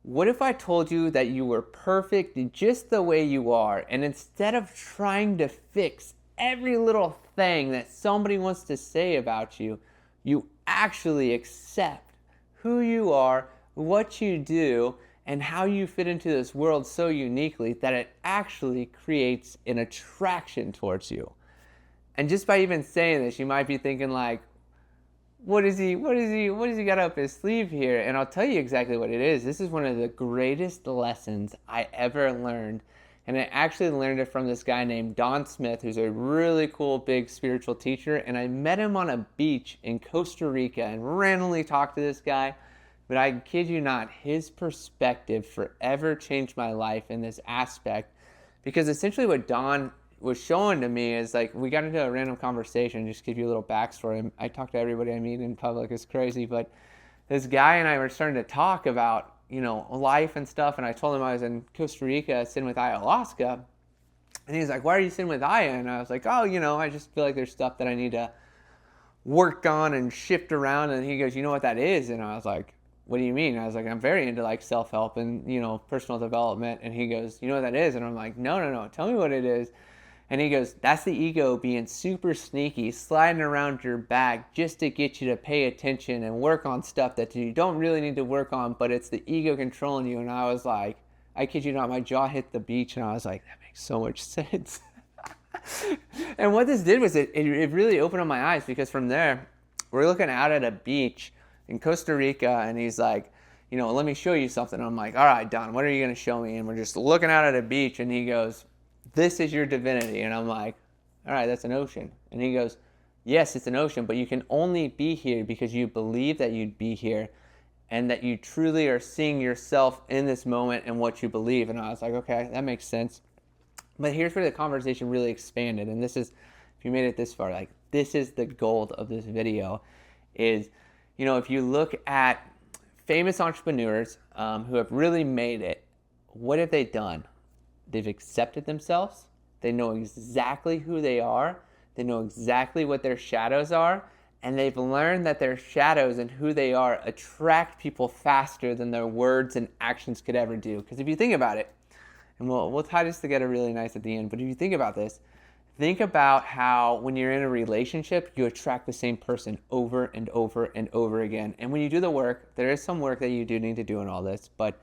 What if I told you that you were perfect just the way you are, and instead of trying to fix every little thing that somebody wants to say about you, you actually accept who you are, what you do, and how you fit into this world so uniquely that it actually creates an attraction towards you? And just by even saying this, you might be thinking like, what does he got up his sleeve here? And I'll tell you exactly what it is. This is one of the greatest lessons I ever learned. And I actually learned it from this guy named Don Smith, who's a really cool, big spiritual teacher. And I met him on a beach in Costa Rica and randomly talked to this guy. But I kid you not, his perspective forever changed my life in this aspect. Because essentially what Don was showing to me is like, we got into a random conversation, just give you a little backstory. I talk to everybody I meet in public, it's crazy, but this guy and I were starting to talk about, life and stuff, and I told him I was in Costa Rica sitting with ayahuasca, and he's like, why are you sitting with Aya? And I was like, oh, I just feel like there's stuff that I need to work on and shift around. And he goes, you know what that is? And I was like, what do you mean? I was like, I'm very into like self-help and, personal development. And he goes, you know what that is? And I'm like, no, tell me what it is. And he goes, that's the ego being super sneaky, sliding around your back just to get you to pay attention and work on stuff that you don't really need to work on, but it's the ego controlling you. And I was like, I kid you not, my jaw hit the beach, and I was like, that makes so much sense. And what this did was it really opened up my eyes, because from there, we're looking out at a beach in Costa Rica, and he's like, let me show you something. I'm like, all right, Don, what are you going to show me? And we're just looking out at a beach, and he goes, this is your divinity. And I'm like, all right, that's an ocean. And he goes, yes, it's an ocean, but you can only be here because you believe that you'd be here and that you truly are seeing yourself in this moment and what you believe. And I was like, okay, that makes sense. But here's where the conversation really expanded. And this is, if you made it this far, like, this is the gold of this video is, if you look at famous entrepreneurs who have really made it, what have they done? They've accepted themselves. They know exactly who they are. They know exactly what their shadows are. And they've learned that their shadows and who they are attract people faster than their words and actions could ever do. Because if you think about it, and we'll tie this together really nice at the end, but if you think about this, think about how when you're in a relationship, you attract the same person over and over and over again. And when you do the work, there is some work that you do need to do in all this, but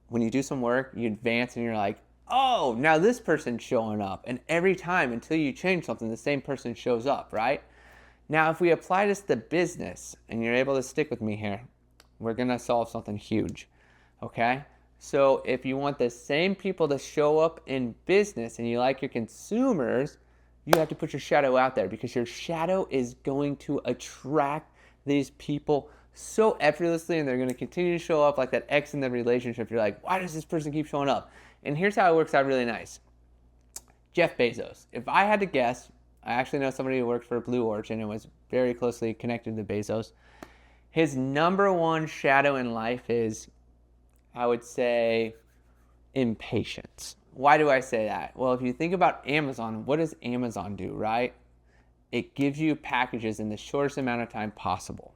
when you do some work, you advance and you're like, oh, now this person's showing up. And every time until you change something, the same person shows up, right? Now, if we apply this to business, and you're able to stick with me here, we're going to solve something huge, okay? So if you want the same people to show up in business and you like your consumers, you have to put your shadow out there, because your shadow is going to attract these people so effortlessly, and they're going to continue to show up like that ex in the relationship. You're like, why does this person keep showing up? And here's how it works out really nice. Jeff Bezos. If I had to guess, I actually know somebody who worked for Blue Origin and was very closely connected to Bezos. His number one shadow in life is, I would say, impatience. Why do I say that? Well, if you think about Amazon, what does Amazon do, right? It gives you packages in the shortest amount of time possible.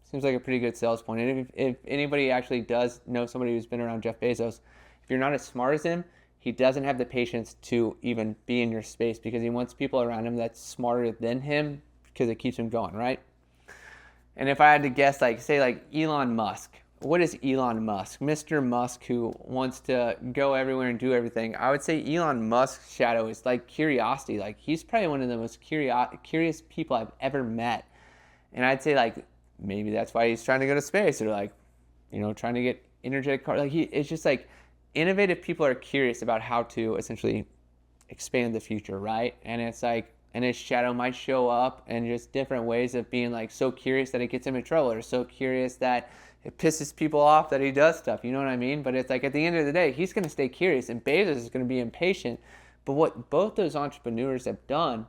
Seems like a pretty good sales point. And if anybody actually does know somebody who's been around Jeff Bezos, if you're not as smart as him, he doesn't have the patience to even be in your space, because he wants people around him that's smarter than him, because it keeps him going, right? And if I had to guess, say Elon Musk. What is Elon Musk? Mr. Musk, who wants to go everywhere and do everything. I would say Elon Musk's shadow is like curiosity. Like, he's probably one of the most curious people I've ever met. And I'd say maybe that's why he's trying to go to space, or trying to get energetic cars. It's just like, innovative people are curious about how to essentially expand the future, right? And it's like, and his shadow might show up in just different ways of being so curious that it gets him in trouble, or so curious that it pisses people off that he does stuff, you know what I mean? But it's like, at the end of the day, he's going to stay curious, and Bezos is going to be impatient. But what both those entrepreneurs have done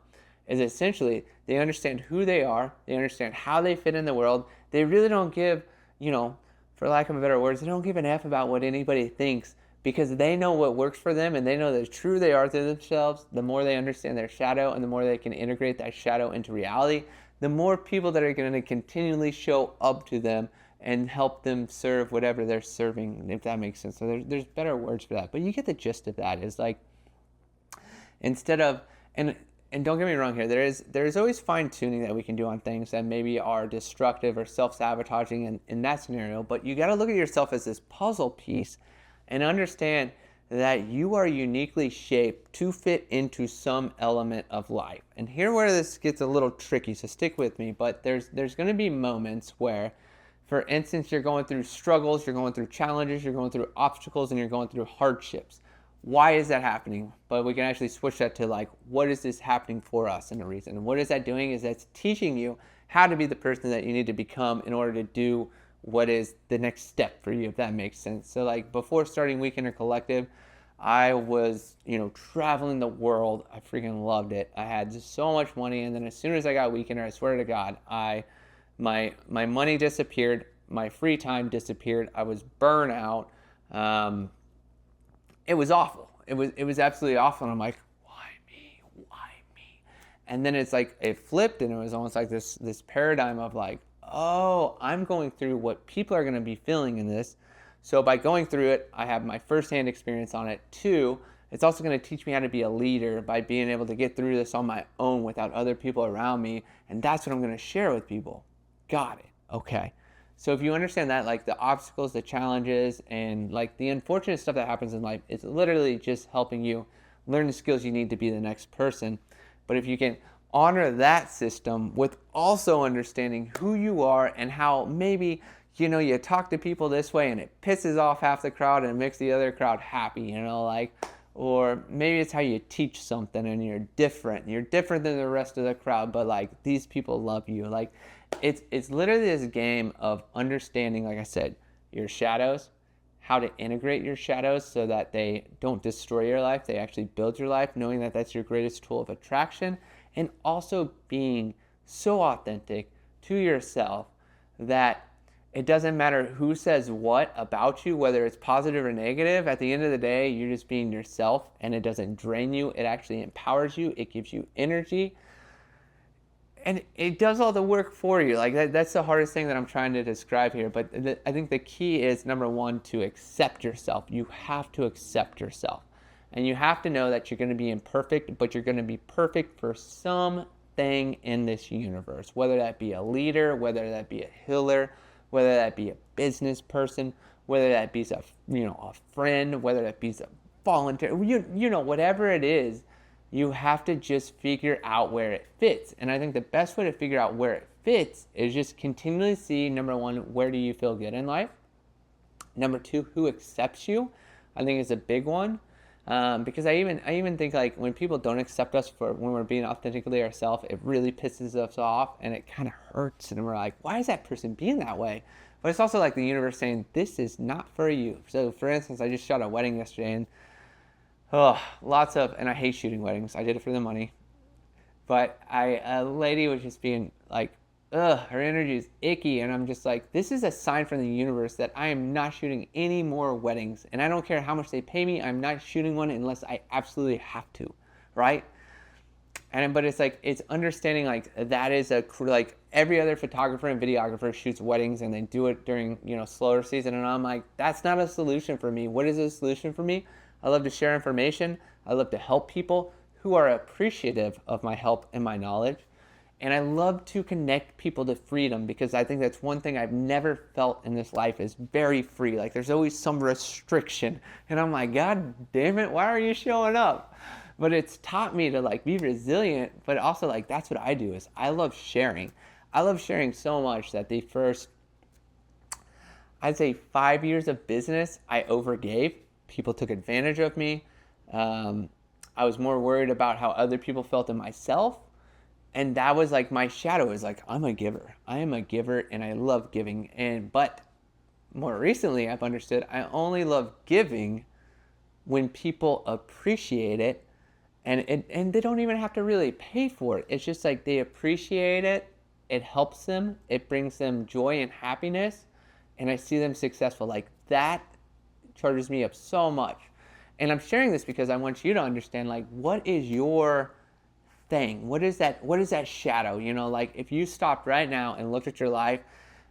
is essentially they understand who they are, they understand how they fit in the world. They really don't give, for lack of a better words, they don't give an F about what anybody thinks, because they know what works for them, and they know the true they are to themselves. The more they understand their shadow, and the more they can integrate that shadow into reality, the more people that are going to continually show up to them and help them serve whatever they're serving, if that makes sense. So there's better words for that, but you get the gist of that. Is like, instead of, and don't get me wrong here, there's always fine tuning that we can do on things that maybe are destructive or self-sabotaging in that scenario, but you got to look at yourself as this puzzle piece and understand that you are uniquely shaped to fit into some element of life. And here where this gets a little tricky, so stick with me, but there's going to be moments where, for instance, you're going through struggles, you're going through challenges, you're going through obstacles, and you're going through hardships. Why is that happening? But we can actually switch that to like, what is this happening for us and a reason? And what is that doing is that's teaching you how to be the person that you need to become in order to do what is the next step for you, if that makes sense. So like before starting WKNDR Collective, I was, traveling the world. I freaking loved it. I had just so much money. And then as soon as I got WKNDR, I swear to God, my money disappeared. My free time disappeared. I was burnt out. It was awful. It was absolutely awful. And I'm like, why me? Why me? And then it's like, it flipped, and it was almost like this paradigm of like, oh, I'm going through what people are going to be feeling in this. So by going through it, I have my firsthand experience on it. 2, it's also going to teach me how to be a leader by being able to get through this on my own without other people around me. And that's what I'm going to share with people. Got it. Okay. So if you understand that, like the obstacles, the challenges, and like the unfortunate stuff that happens in life, it's literally just helping you learn the skills you need to be the next person. But if you can honor that system with also understanding who you are and how maybe, you talk to people this way and it pisses off half the crowd and it makes the other crowd happy, or maybe it's how you teach something and you're different than the rest of the crowd, but like these people love you. Like it's literally this game of understanding, like I said, your shadows, how to integrate your shadows so that they don't destroy your life, they actually build your life, knowing that that's your greatest tool of attraction, and also being so authentic to yourself that it doesn't matter who says what about you, whether it's positive or negative. At the end of the day, you're just being yourself, and it doesn't drain you. It actually empowers you. It gives you energy, and it does all the work for you. Like that's the hardest thing that I'm trying to describe here. But I think the key is, number one, to accept yourself. You have to accept yourself, and you have to know that you're going to be imperfect, but you're going to be perfect for something in this universe, whether that be a leader, whether that be a healer, whether that be a business person, whether that be a friend, whether that be a volunteer, whatever it is, you have to just figure out where it fits. And I think the best way to figure out where it fits is just continually see, number one, where do you feel good in life? Number 2, who accepts you? I think is a big one. Because I even think like when people don't accept us for when we're being authentically ourselves, it really pisses us off and it kind of hurts, and we're like, why is that person being that way? But it's also like the universe saying, this is not for you. So for instance, I just shot a wedding yesterday, and and I hate shooting weddings. I did it for the money, but a lady was just being like, her energy is icky, and I'm just like, this is a sign from the universe that I am not shooting any more weddings, and I don't care how much they pay me, I'm not shooting one unless I absolutely have to, right? But it's like, it's understanding like that is like every other photographer and videographer shoots weddings and they do it during, slower season, and I'm like, that's not a solution for me. What is a solution for me? I love to share information. I love to help people who are appreciative of my help and my knowledge. And I love to connect people to freedom, because I think that's one thing I've never felt in this life is very free. Like there's always some restriction. And I'm like, God damn it, why are you showing up? But it's taught me to like be resilient, but also like that's what I do is I love sharing. I love sharing so much that the first, I'd say 5 years of business, I overgave. People took advantage of me. I was more worried about how other people felt in myself. And that was like my shadow is like, I'm a giver. I am a giver and I love giving. But more recently, I've understood I only love giving when people appreciate it, and they don't even have to really pay for it. It's just like they appreciate it. It helps them. It brings them joy and happiness. And I see them successful. Like that charges me up so much. And I'm sharing this because I want you to understand, like, what is your thing? What is that shadow? Like if you stopped right now and looked at your life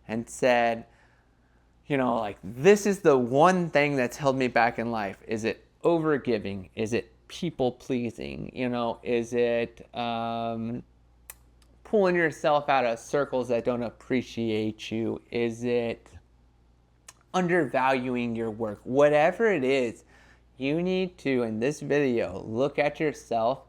and said, like, this is the one thing that's held me back in life. Is it overgiving? Is it people pleasing? Is it pulling yourself out of circles that don't appreciate you? Is it undervaluing your work? Whatever it is, you need to, in this video, look at yourself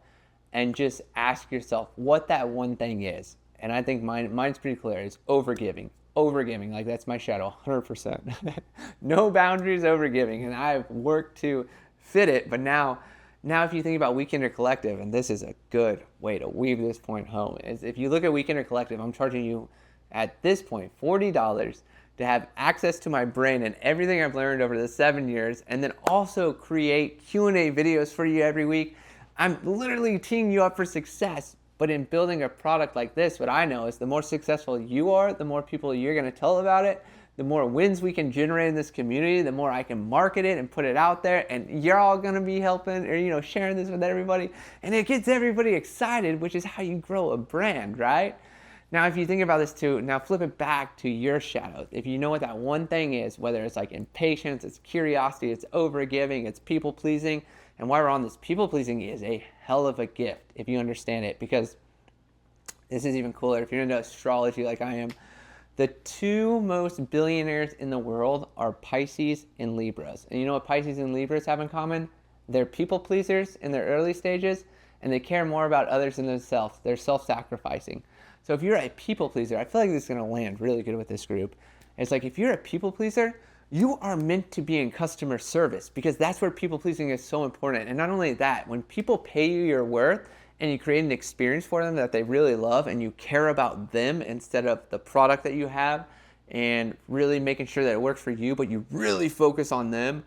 and just ask yourself what that one thing is. And I think mine's pretty clear. It's overgiving. Overgiving, like that's my shadow, 100%. No boundaries, overgiving. And I've worked to fit it, but now if you think about WKNDR Collective, and this is a good way to weave this point home, is if you look at WKNDR Collective, I'm charging you at this point $40 to have access to my brain and everything I've learned over the 7 years, and then also create Q&A videos for you every week. I'm literally teeing you up for success. But in building a product like this, what I know is the more successful you are, the more people you're going to tell about it, the more wins we can generate in this community, the more I can market it and put it out there, and you're all going to be helping or sharing this with everybody, and it gets everybody excited, which is how you grow a brand, right? Now, if you think about this too, now flip it back to your shadow. If you know what that one thing is, whether it's like impatience, it's curiosity, it's overgiving, it's people pleasing. And while we're on this, people pleasing is a hell of a gift if you understand it, because this is even cooler. If you're into astrology like I am, the two most billionaires in the world are Pisces and Libras. And you know what Pisces and Libras have in common? They're people pleasers in their early stages, and they care more about others than themselves. They're self-sacrificing. So if you're a people pleaser, I feel like this is going to land really good with this group. It's like, if you're a people pleaser, you are meant to be in customer service, because that's where people pleasing is so important. And not only that, when people pay you your worth and you create an experience for them that they really love, and you care about them instead of the product that you have, and really making sure that it works for you, but you really focus on them,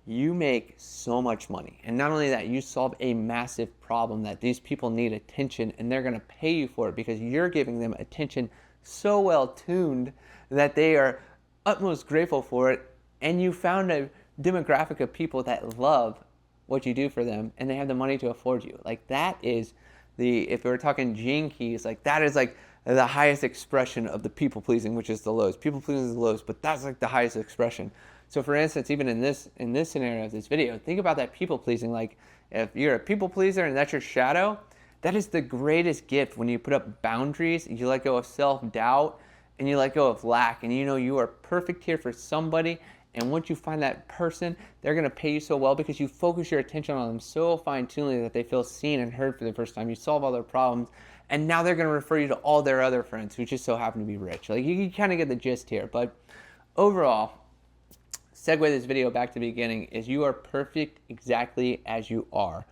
you make so much money. And not only that, you solve a massive problem that these people need attention, and they're going to pay you for it because you're giving them attention so well tuned that they are utmost grateful for it. And you found a demographic of people that love what you do for them, and they have the money to afford you. Like, that is if we're talking gene keys, like that is like the highest expression of the people pleasing, which is the lowest. People pleasing is the lowest, but that's like the highest expression. So for instance, even in this scenario of this video, think about that people pleasing. Like, if you're a people pleaser and that's your shadow, that is the greatest gift. When you put up boundaries, you let go of self-doubt, and you let go of lack, and you are perfect here for somebody. And once you find that person, they're going to pay you so well because you focus your attention on them so fine-tunedly that they feel seen and heard for the first time. You solve all their problems, and now they're going to refer you to all their other friends who just so happen to be rich. Like, you kind of get the gist here. But overall, segue this video back to the beginning, is you are perfect exactly as you are.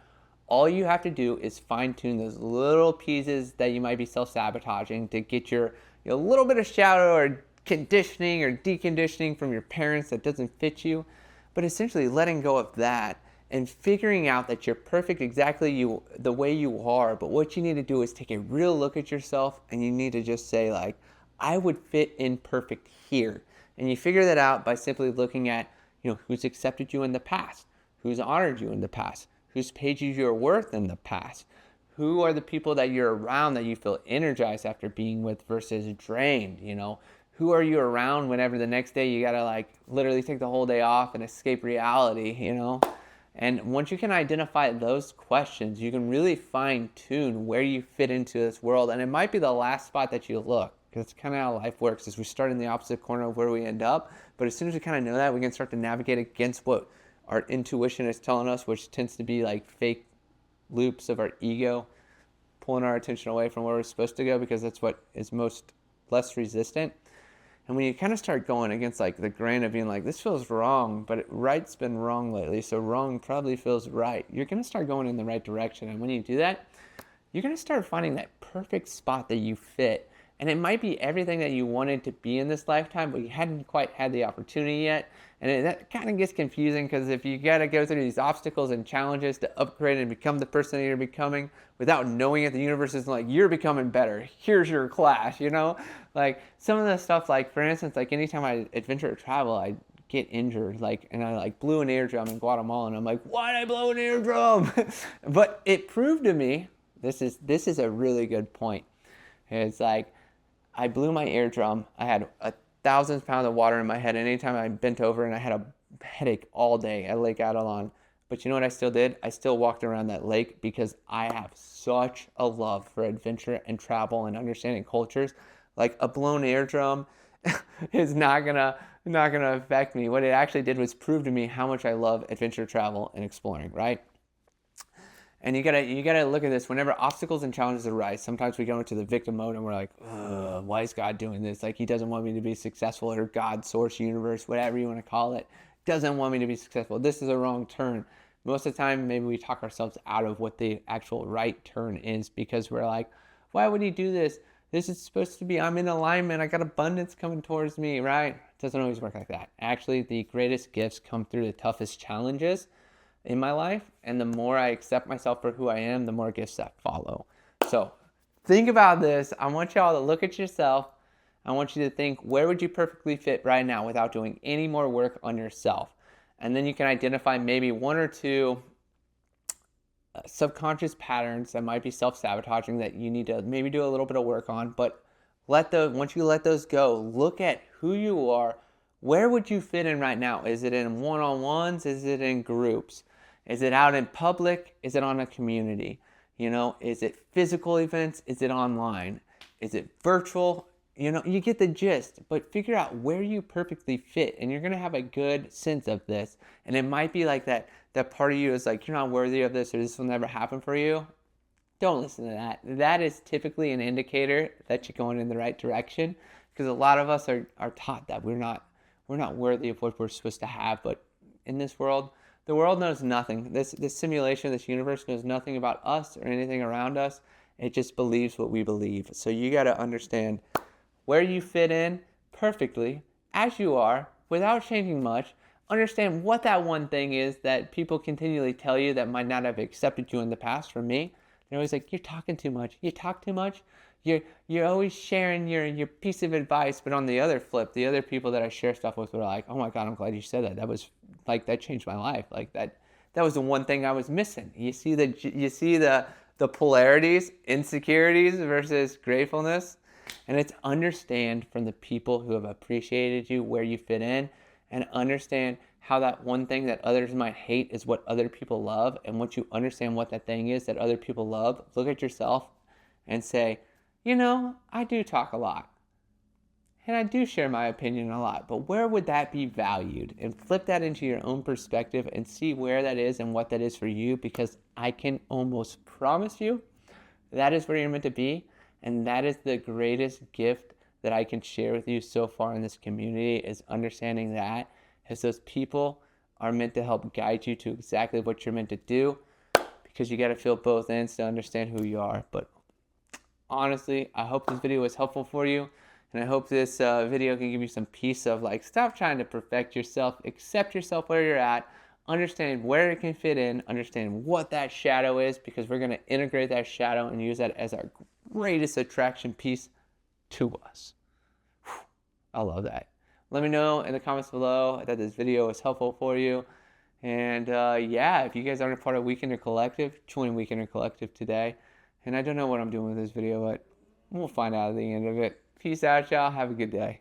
All you have to do is fine-tune those little pieces that you might be self-sabotaging to get your little bit of shadow or conditioning or deconditioning from your parents that doesn't fit you, but essentially letting go of that and figuring out that you're perfect exactly the way you are. But what you need to do is take a real look at yourself, and you need to just say, like, I would fit in perfect here. And you figure that out by simply looking at who's accepted you in the past, who's honored you in the past, who's paid you your worth in the past. Who are the people that you're around that you feel energized after being with versus drained? Who are you around whenever the next day you gotta literally take the whole day off and escape reality, And once you can identify those questions, you can really fine tune where you fit into this world. And it might be the last spot that you look, because it's kind of how life works, is we start in the opposite corner of where we end up. But as soon as we kind of know that, we can start to navigate against what our intuition is telling us, which tends to be like fake loops of our ego, pulling our attention away from where we're supposed to go, because that's what is less resistant. And when you kind of start going against the grain of being like, this feels wrong, but right's been wrong lately, so wrong probably feels right, you're going to start going in the right direction. And when you do that, you're going to start finding that perfect spot that you fit. And it might be everything that you wanted to be in this lifetime, but you hadn't quite had the opportunity yet. And that kind of gets confusing, because if you got to go through these obstacles and challenges to upgrade and become the person that you're becoming without knowing it, the universe isn't like, you're becoming better, here's your class, Like, some of the stuff, for instance, anytime I adventure or travel, I get injured, and I blew an eardrum in Guatemala, and I'm like, why'd I blow an eardrum? But it proved to me, this is a really good point. It's like, I blew my eardrum. I had a thousands of pounds of water in my head. And anytime I bent over and I had a headache all day at Lake Adelon. But you know what I still did? I still walked around that lake because I have such a love for adventure and travel and understanding cultures. Like a blown eardrum is not gonna affect me. What it actually did was prove to me how much I love adventure travel and exploring, right? And you gotta look at this. Whenever obstacles and challenges arise, sometimes we go into the victim mode and we're like, ugh, why is God doing this? Like, he doesn't want me to be successful, or God, source, universe, whatever you want to call it, doesn't want me to be successful. This is a wrong turn. Most of the time, maybe we talk ourselves out of what the actual right turn is, because we're like, why would he do this? This is supposed to be, I'm in alignment. I got abundance coming towards me, right? It doesn't always work like that. Actually, the greatest gifts come through the toughest challenges in my life, and the more I accept myself for who I am, the more gifts that follow. So think about this. I want y'all to look at yourself. I want you to think, where would you perfectly fit right now without doing any more work on yourself? And then you can identify maybe one or two subconscious patterns that might be self-sabotaging that you need to maybe do a little bit of work on. But once you let those go, look at who you are. Where would you fit in right now? Is it in one-on-ones? Is it in groups? Is it out in public? Is it on a community? Is it physical events? Is it online? Is it virtual? You get the gist, but figure out where you perfectly fit, and you're going to have a good sense of this. And it might be like that part of you is like, you're not worthy of this, or this will never happen for you. Don't listen to that. That is typically an indicator that you're going in the right direction, because a lot of us are taught that we're not worthy of what we're supposed to have. But in this world, the world knows nothing. This simulation, this universe knows nothing about us or anything around us. It just believes what we believe. So you got to understand where you fit in perfectly as you are without changing much. Understand what that one thing is that people continually tell you that might not have accepted you in the past. For me, they're always like, you're talking too much. You talk too much. You're always sharing your piece of advice. But on the other flip, the other people that I share stuff with were like, oh my God, I'm glad you said that. That was like, that changed my life. Like that was the one thing I was missing. You see the polarities, insecurities versus gratefulness. And it's understand from the people who have appreciated you where you fit in, and understand how that one thing that others might hate is what other people love. And once you understand what that thing is that other people love, look at yourself and say, I do talk a lot. And I do share my opinion a lot. But where would that be valued? And flip that into your own perspective and see where that is and what that is for you. Because I can almost promise you that is where you're meant to be. And that is the greatest gift that I can share with you so far in this community, is understanding that, as those people are meant to help guide you to exactly what you're meant to do, because you got to feel both ends to understand who you are. But honestly, I hope this video was helpful for you, and I hope this video can give you some peace of like, stop trying to perfect yourself, accept yourself where you're at, understand where it can fit in, understand what that shadow is, because we're going to integrate that shadow and use that as our greatest attraction piece to us. Whew, I love that. Let me know in the comments below that this video was helpful for you. And yeah, if you guys aren't a part of WKNDR Collective, join WKNDR Collective today. And I don't know what I'm doing with this video, but we'll find out at the end of it. Peace out, y'all. Have a good day.